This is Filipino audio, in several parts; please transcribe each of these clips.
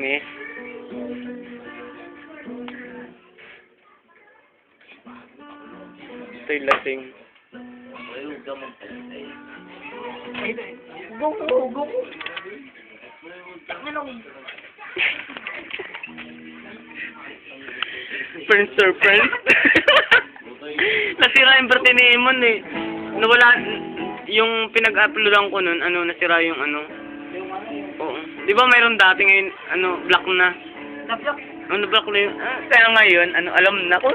Tamis. Ito'y lasing. Go. Friends or friends? Nasira yung birthday ni Emon eh. Nawala, yung pinag-uploadan ko nun, nasira yung Oo. Di ba mayroon dati ngayon, black na? Na-block. Black na yun. Kaya ngayon, alam na ko.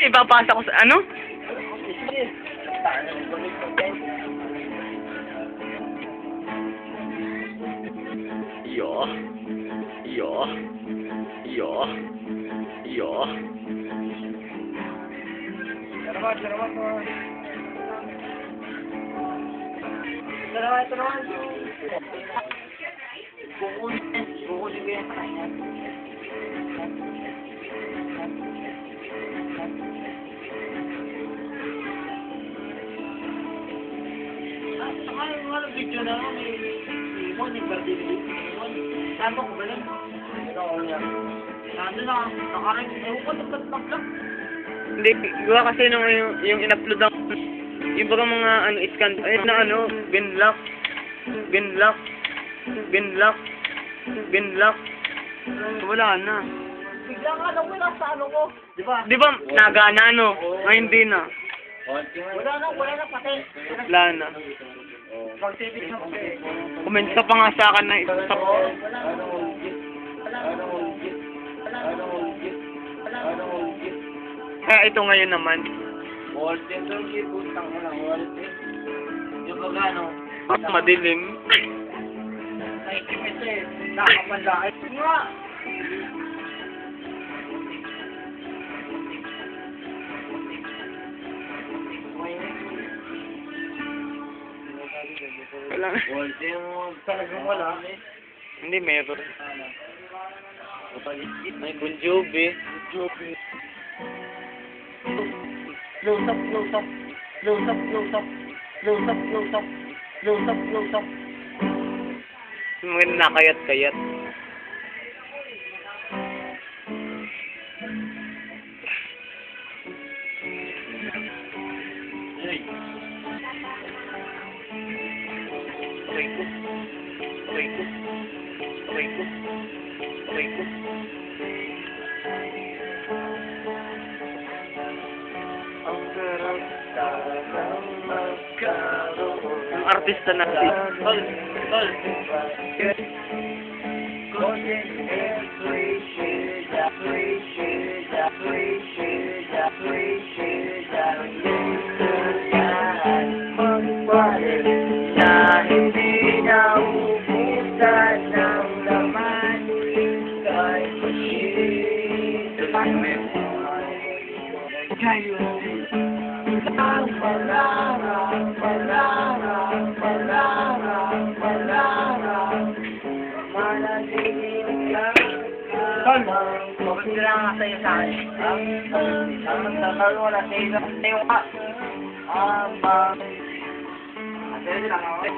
Ipapasa ko sa, Yo. Tarawan. Kukunin ko yan sa kanya. Saka yung video na may Simon, yung birthday ni Simon. Saan ba ko ba lang? Nandun na, nakarin. Ewan ko, nagkat-nagkat. Hindi, gawa kasi nung yung in-upload ang yung baga mga scan, ayun na binlock. Wala na. Bigla nga lang wala sa ko. Di ba? Di ba nagana ngayon di na. Wala na pati. Wala na. Pag-tibig na pati. Comment ka pa nga sa akin na isa sa... Kaya ito ngayon naman. Walter, don't keep utang mo lang, Walter. Yung pagano? Madilim. Naikimit eh. Nakapandakit. Nga! Wala. Walter, talagang wala eh. Hindi, meron. May Bon Jovi. Close up. Mga nakayat-kayat. Ang artista na Tol. Na hindi na ubusan ng laman kay kayo ang palarang manatiling lang. Tol, bakit ka lang sa'yo sa akin? Ang nagtatalo na sa'yo ka.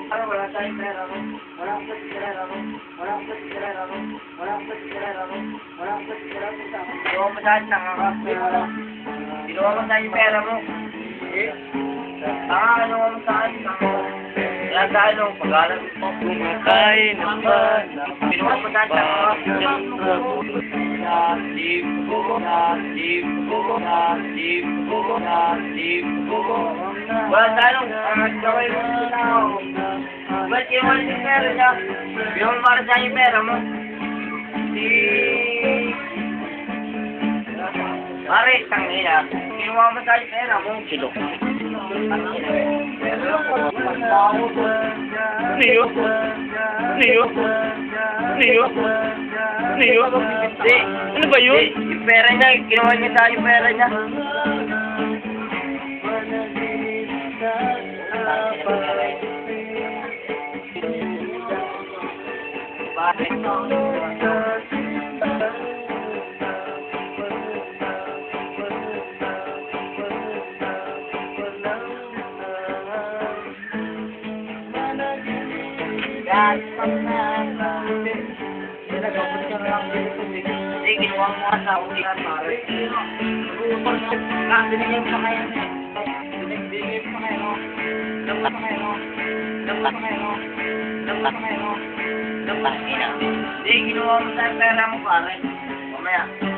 Wala tayong pera ko. Walang pera ko. Ginawa mo sa'yo nakaka. Ginawa mo sa'yo yung pera mo. Ginawa mo sa'yo nakaka. Kaya sa'yo, pag-alam mo. kumakain naman. Ginawa mo sa'yo nakaka. Wala tanong, gawin mo sa tao. Ba't kinuha yung pera niya? Ginawa mo para sa'yo yung pera mo. Pare, tangina. Kinuha mo sa'yo yung pera mo. Silok. Niyo? Ano ba yun? Yung pera niya, kinuha niya sa'yo yung pera niya. Yan, hindi. Nagkapit ka na lang dito. Hindi, ginawa mo nga sa ulit. Pare. Nag-uupar na. Binigyan pa kayo. Binigyan pa kayo. Dapat pa kayo. Dapat pa kayo. Dapat pa kayo. Dapat ina. Hindi, ginawa mo sa pera mo, pare. Mamaya.